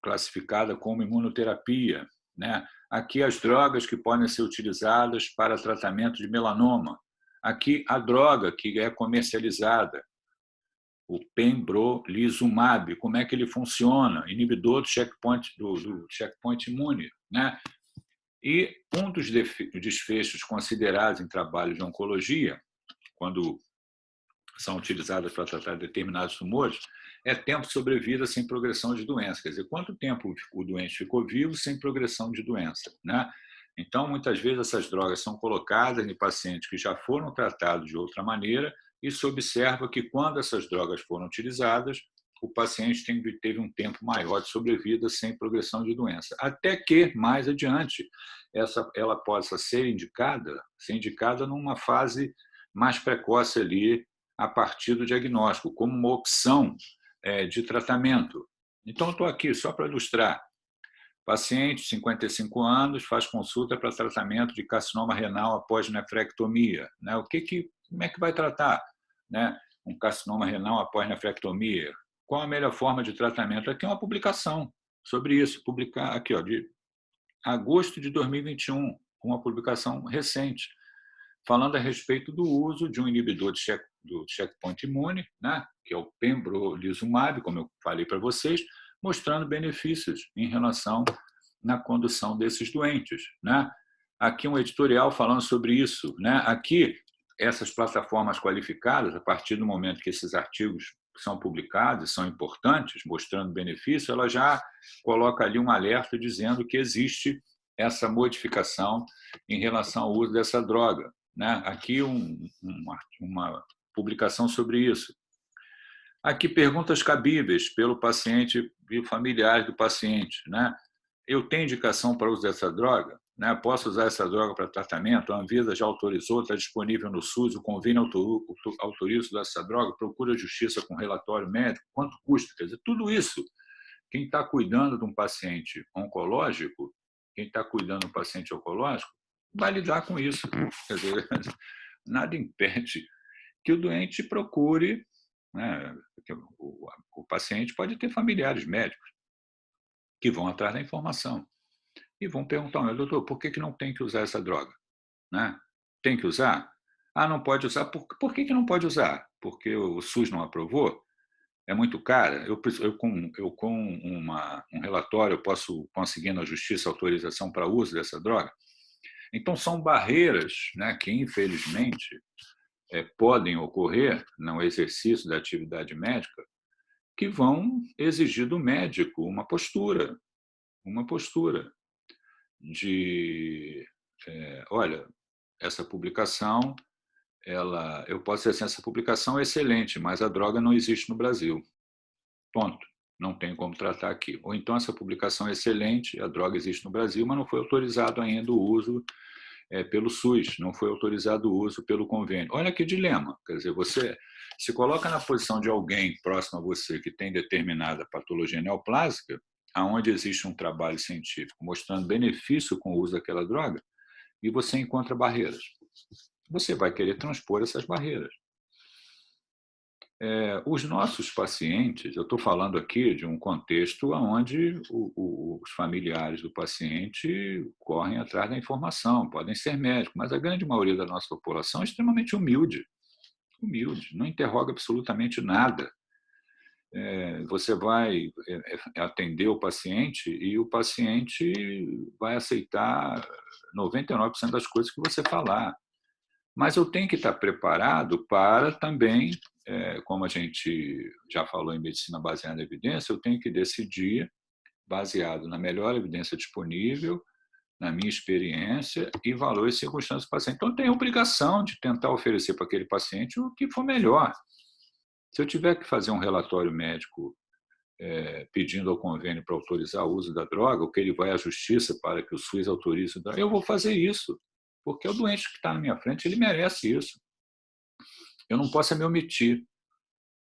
classificada como imunoterapia, né? Aqui as drogas que podem ser utilizadas para tratamento de melanoma. Aqui a droga que é comercializada, o pembrolizumab, como é que ele funciona, inibidor do checkpoint imune, né? E um dos desfechos considerados em trabalho de oncologia, quando são utilizadas para tratar determinados tumores, é tempo de sobrevida sem progressão de doença. Quer dizer, quanto tempo o doente ficou vivo sem progressão de doença, né? Então, muitas vezes, essas drogas são colocadas em pacientes que já foram tratados de outra maneira e se observa que, quando essas drogas foram utilizadas, o paciente teve um tempo maior de sobrevida sem progressão de doença. Até que, mais adiante, ela possa ser indicada numa fase mais precoce ali, a partir do diagnóstico, como uma opção de tratamento. Então, estou aqui só para ilustrar. Paciente, 55 anos, faz consulta para tratamento de carcinoma renal após nefrectomia, né? Como é que vai tratar, né, um carcinoma renal após nefrectomia? Qual a melhor forma de tratamento? Aqui é uma publicação sobre isso, publicar aqui, de agosto de 2021, uma publicação recente, falando a respeito do uso de um inibidor do checkpoint imune, né, que é o pembrolizumab, como eu falei para vocês, mostrando benefícios em relação na condução desses doentes, né? Aqui um editorial falando sobre isso, né? Aqui essas plataformas qualificadas, a partir do momento que esses artigos são publicados, são importantes, mostrando benefício, ela já coloca ali um alerta dizendo que existe essa modificação em relação ao uso dessa droga, né? Aqui uma publicação sobre isso. Aqui perguntas cabíveis pelo paciente e familiares do paciente, né? Eu tenho indicação para o uso dessa droga? Né? Posso usar essa droga para tratamento? A Anvisa já autorizou, está disponível no SUS, o convênio autoriza o uso dessa droga, procura a justiça com relatório médico, quanto custa? Quer dizer, tudo isso, quem está cuidando de um paciente oncológico, vai lidar com isso. Quer dizer, nada impede que o doente procure, né? O paciente pode ter familiares médicos que vão atrás da informação e vão perguntar, meu doutor, por que não tem que usar essa droga? Né? Tem que usar? Ah, não pode usar. Por que não pode usar? Porque o SUS não aprovou? É muito cara? Eu com um relatório, eu posso conseguir na justiça autorização para uso dessa droga? Então, são barreiras, né, que, infelizmente, podem ocorrer no exercício da atividade médica, que vão exigir do médico uma postura de, olha, essa publicação, eu posso dizer assim, essa publicação é excelente, mas a droga não existe no Brasil. Ponto. Não tem como tratar aqui. Ou então essa publicação é excelente, a droga existe no Brasil, mas não foi autorizado ainda o uso pelo SUS, não foi autorizado o uso pelo convênio. Olha que dilema. Quer dizer, você se coloca na posição de alguém próximo a você que tem determinada patologia neoplásica, aonde existe um trabalho científico mostrando benefício com o uso daquela droga, e você encontra barreiras. Você vai querer transpor essas barreiras. Os nossos pacientes, eu estou falando aqui de um contexto onde os familiares do paciente correm atrás da informação, podem ser médicos, mas a grande maioria da nossa população é extremamente humilde, não interroga absolutamente nada. Você vai atender o paciente e o paciente vai aceitar 99% das coisas que você falar. Mas eu tenho que estar preparado para também como a gente já falou em medicina baseada em evidência, eu tenho que decidir baseado na melhor evidência disponível, na minha experiência e valores e circunstâncias do paciente. Então, eu tenho a obrigação de tentar oferecer para aquele paciente o que for melhor. Se eu tiver que fazer um relatório médico pedindo ao convênio para autorizar o uso da droga, ou que ele vai à justiça para que o SUS autorize, eu vou fazer isso, porque o doente que está na minha frente, ele merece isso. Eu não posso me omitir,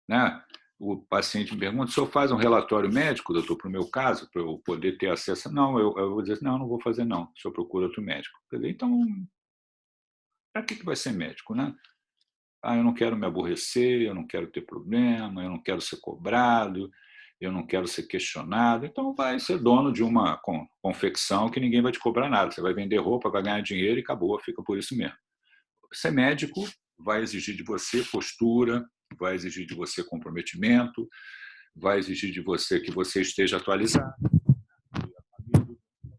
né? O paciente me pergunta: se eu faz um relatório médico, doutor, para o meu caso, para eu poder ter acesso. Não, eu vou dizer: não vou fazer, não. O senhor procura outro médico. Quer dizer, então, para que vai ser médico, né? Eu não quero me aborrecer, eu não quero ter problema, eu não quero ser cobrado, eu não quero ser questionado. Então, vai ser dono de uma confecção que ninguém vai te cobrar nada. Você vai vender roupa, vai ganhar dinheiro e acabou, fica por isso mesmo. Ser médico vai exigir de você postura, vai exigir de você comprometimento, vai exigir de você que você esteja atualizado.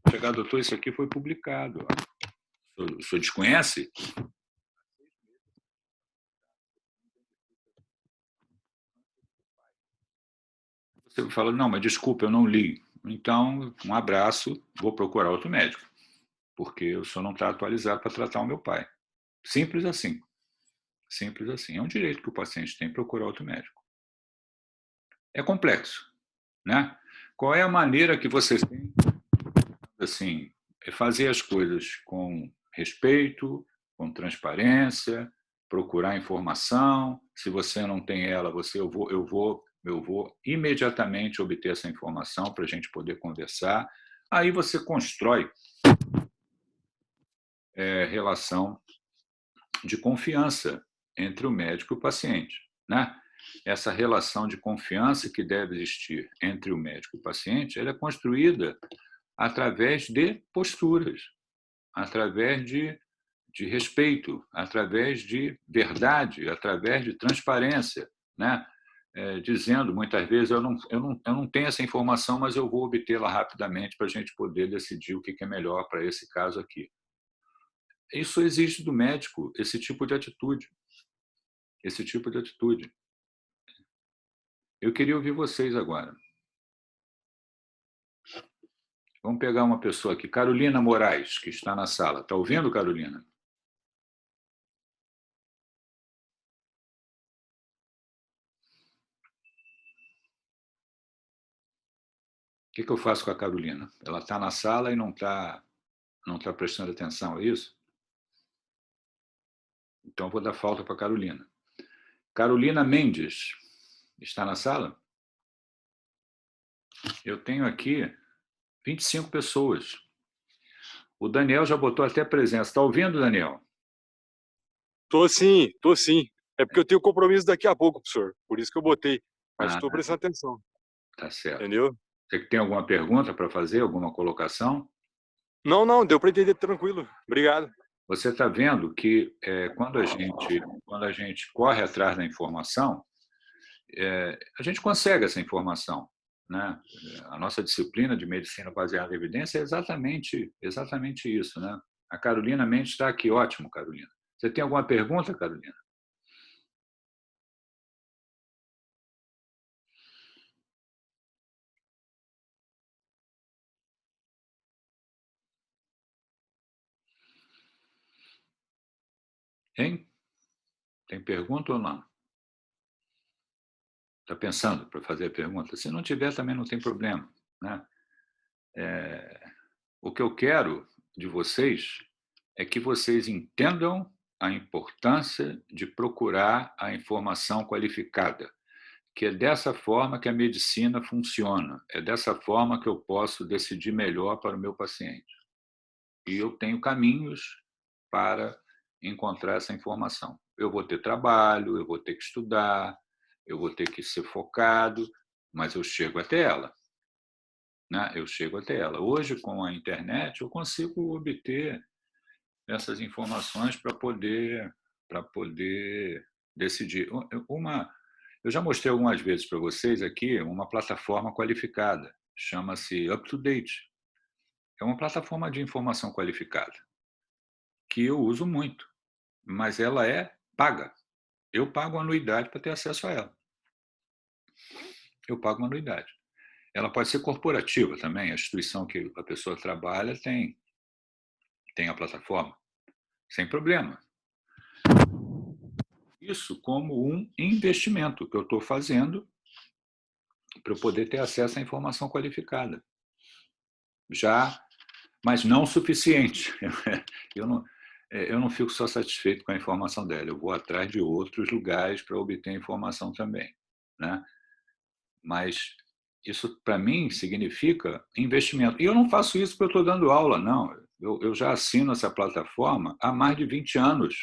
Chegar, doutor, isso aqui foi publicado. O senhor desconhece? Você fala: não, mas desculpa, eu não li. Então, um abraço, vou procurar outro médico, porque o senhor não está atualizado para tratar o meu pai. Simples assim. Simples assim. É um direito que o paciente tem procurar outro médico. É complexo, né? Qual é a maneira que vocês têm, assim, fazer as coisas com respeito, com transparência, procurar informação? Se você não tem ela, eu vou imediatamente obter essa informação para a gente poder conversar. Aí você constrói relação de confiança entre o médico e o paciente, né? Essa relação de confiança que deve existir entre o médico e o paciente, ela é construída através de posturas, através de respeito, através de verdade, através de transparência, né? Dizendo muitas vezes: eu não tenho essa informação, mas eu vou obtê-la rapidamente para a gente poder decidir o que é melhor para esse caso aqui. Isso exige do médico esse tipo de atitude. Esse tipo de atitude. Eu queria ouvir vocês agora. Vamos pegar uma pessoa aqui, Carolina Moraes, que está na sala. Está ouvindo, Carolina? O que eu faço com a Carolina? Ela está na sala e não está prestando atenção, é isso? Então, eu vou dar falta para a Carolina. Carolina Mendes, está na sala? Eu tenho aqui 25 pessoas. O Daniel já botou até presença. Está ouvindo, Daniel? Tô sim, tô sim. É porque eu tenho compromisso daqui a pouco, professor. Por isso que eu botei. Mas estou prestando atenção. Tá certo. Entendeu? Você tem alguma pergunta para fazer? Alguma colocação? Não, deu para entender tranquilo. Obrigado. Você está vendo que quando a gente corre atrás da informação, a gente consegue essa informação, né? A nossa disciplina de medicina baseada em evidência é exatamente isso, né? A Carolina Mendes está aqui. Ótimo, Carolina. Você tem alguma pergunta, Carolina? Hein? Tem pergunta ou não? Está pensando para fazer a pergunta? Se não tiver, também não tem problema, né? O que eu quero de vocês é que vocês entendam a importância de procurar a informação qualificada, que é dessa forma que a medicina funciona, é dessa forma que eu posso decidir melhor para o meu paciente. E eu tenho caminhos para encontrar essa informação. Eu vou ter trabalho, eu vou ter que estudar, eu vou ter que ser focado, mas eu chego até ela. Né? Eu chego até ela. Hoje, com a internet, eu consigo obter essas informações para poder decidir. Eu já mostrei algumas vezes para vocês aqui uma plataforma qualificada, chama-se UpToDate. É uma plataforma de informação qualificada que eu uso muito, mas ela é paga. eu pago uma anuidade para ter acesso a ela. Eu pago uma anuidade. Ela pode ser corporativa também, a instituição que a pessoa trabalha tem a plataforma, sem problema. Isso como um investimento que eu estou fazendo para eu poder ter acesso à informação qualificada. Já, mas não o suficiente. Eu não fico só satisfeito com a informação dela, eu vou atrás de outros lugares para obter informação também, né? Mas isso, para mim, significa investimento. E eu não faço isso porque eu estou dando aula, não. Eu já assino essa plataforma há mais de 20 anos.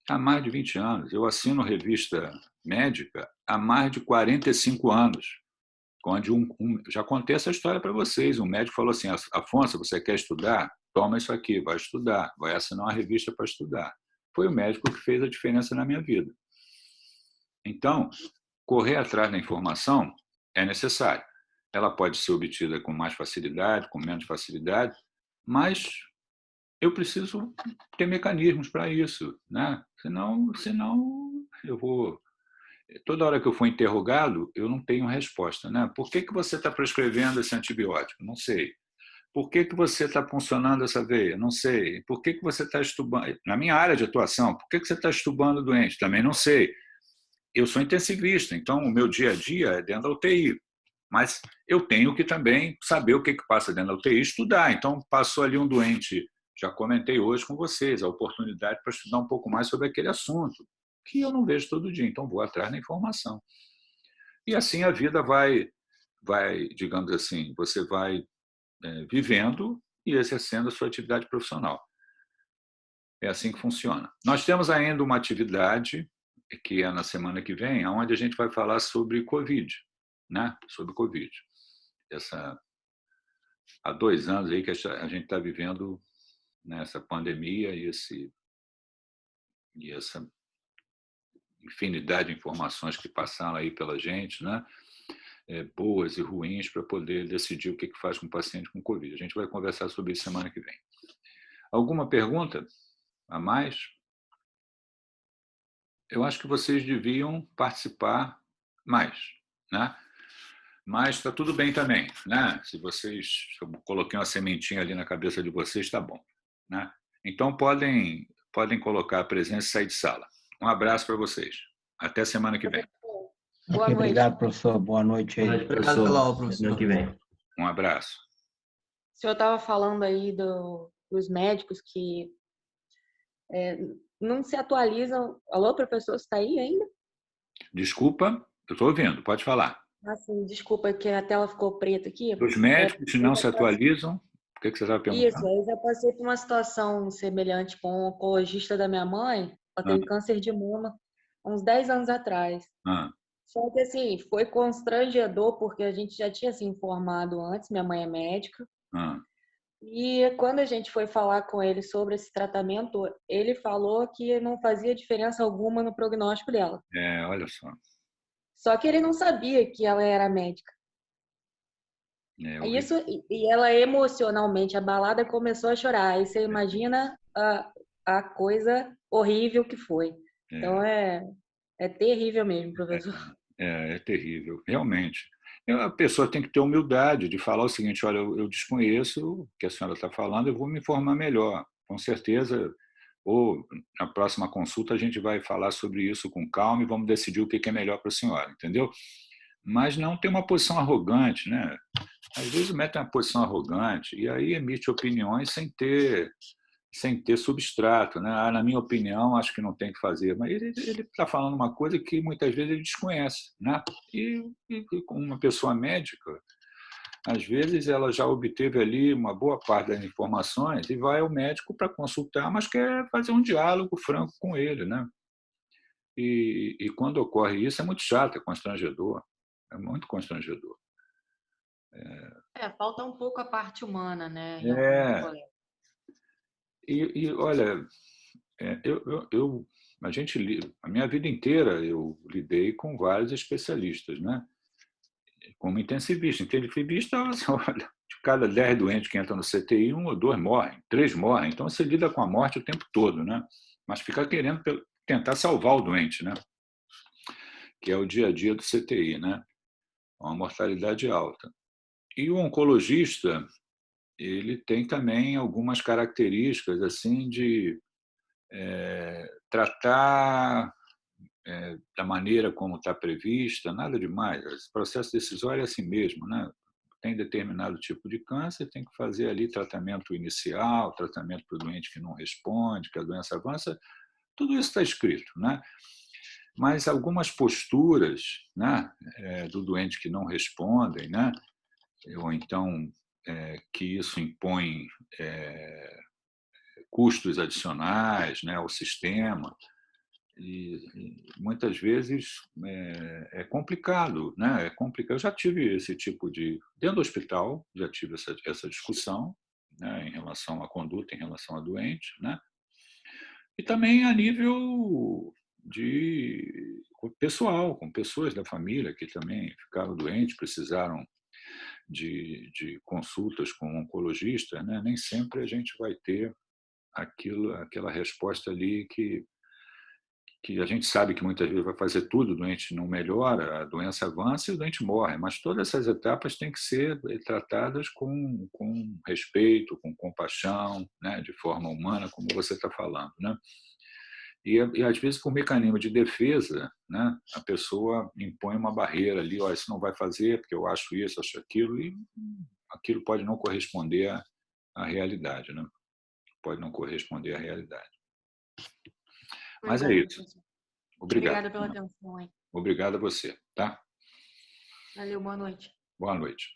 Há mais de 20 anos. Eu assino revista médica há mais de 45 anos. Onde já contei essa história para vocês. Um médico falou assim: Afonso, você quer estudar? Toma isso aqui, vai estudar. Vai assinar uma revista para estudar. Foi o médico que fez a diferença na minha vida. Então, correr atrás da informação é necessário. Ela pode ser obtida com mais facilidade, com menos facilidade, mas eu preciso ter mecanismos para isso, né? Senão eu vou... Toda hora que eu for interrogado, eu não tenho resposta, né? Por que você está prescrevendo esse antibiótico? Não sei. Por que você está funcionando essa veia? Não sei. Por que você está estubando? Na minha área de atuação, por que você está estubando o doente? Também não sei. Eu sou intensivista, então o meu dia a dia é dentro da UTI. Mas eu tenho que também saber o que passa dentro da UTI e estudar. Então, passou ali um doente, já comentei hoje com vocês, a oportunidade para estudar um pouco mais sobre aquele assunto, que eu não vejo todo dia, então vou atrás da informação. E assim a vida vai digamos assim, você vai vivendo e exercendo a sua atividade profissional. É assim que funciona. Nós temos ainda uma atividade, que é na semana que vem, onde a gente vai falar sobre Covid, né? Sobre Covid. Há 2 anos aí que a gente está vivendo nessa pandemia e essa infinidade de informações que passaram aí pela gente, né? Boas e ruins, para poder decidir o que faz com o paciente com Covid. A gente vai conversar sobre isso semana que vem. Alguma pergunta a mais? Eu acho que vocês deviam participar mais, né? Mas está tudo bem também, né? Se eu coloquei uma sementinha ali na cabeça de vocês, está bom, né? Então podem colocar a presença e sair de sala. Um abraço para vocês. Até semana que vem. Ok, obrigado, professor. Boa noite aí. Boa noite, Obrigado pela aula, professor. professor. Semana que vem. Um abraço. O senhor estava falando aí dos médicos que não se atualizam. Alô, professor, você está aí ainda? Desculpa, eu estou ouvindo, pode falar. Assim, desculpa que a tela ficou preta aqui. Os médicos, se não se atualizam, o que você estava perguntando? Isso, eu já passei por uma situação semelhante com o oncologista da minha mãe. Ela teve câncer de mama uns 10 anos atrás. Só que, assim, foi constrangedor, porque a gente já tinha se informado antes, minha mãe é médica. E quando a gente foi falar com ele sobre esse tratamento, ele falou que não fazia diferença alguma no prognóstico dela. Olha só. Só que ele não sabia que ela era médica. Isso, e ela emocionalmente abalada começou a chorar. Aí você imagina a coisa horrível que foi. Então é terrível mesmo, professor. É terrível, realmente. A pessoa tem que ter humildade de falar o seguinte: olha, eu desconheço o que a senhora está falando, eu vou me informar melhor. Com certeza, ou na próxima consulta a gente vai falar sobre isso com calma e vamos decidir o que é melhor para a senhora, entendeu? Mas não ter uma posição arrogante, né? Às vezes mete uma posição arrogante e aí emite opiniões sem ter substrato, né? Na minha opinião, acho que não tem que fazer, mas ele está falando uma coisa que muitas vezes ele desconhece, né? E com uma pessoa médica, às vezes ela já obteve ali uma boa parte das informações e vai ao médico para consultar, mas quer fazer um diálogo franco com ele, né? E quando ocorre isso é muito chato, é constrangedor, é muito constrangedor. Falta um pouco a parte humana, né? E olha, a minha vida inteira eu lidei com vários especialistas, né? Como intensivista. Intensivista, olha, de cada 10 doentes que entram no CTI, 1 ou 2 morrem, 3 morrem. Então você lida com a morte o tempo todo, né? Mas fica tentar salvar o doente, né? Que é o dia a dia do CTI, né? Uma mortalidade alta. E o oncologista, ele tem também algumas características assim de tratar da maneira como está prevista, nada demais. Esse processo decisório é assim mesmo, né? Tem determinado tipo de câncer, tem que fazer ali tratamento inicial, tratamento para o doente que não responde, que a doença avança, tudo isso está escrito, né? Mas algumas posturas, né, do doente que não respondem, né, ou então que isso impõe custos adicionais, né, ao sistema, e muitas vezes é complicado, né? É complicado. Eu já tive esse tipo de dentro do hospital, já tive essa discussão, né, em relação à conduta, em relação a doente, né? E também a nível de pessoal, com pessoas da família que também ficaram doentes, precisaram de consultas com um oncologista, né? Nem sempre a gente vai ter aquela resposta ali que a gente sabe que muitas vezes vai fazer tudo, o doente não melhora, a doença avança e o doente morre, mas todas essas etapas têm que ser tratadas com respeito, com compaixão, né, de forma humana, como você está falando, né? E às vezes por mecanismo de defesa, né, a pessoa impõe uma barreira ali, ó, isso não vai fazer porque eu acho isso, acho aquilo, e aquilo pode não corresponder à realidade, né? Pode não corresponder à realidade. Mas é isso. Obrigado. Obrigada pela atenção, hein? Obrigado a você, tá? Valeu, boa noite. Boa noite.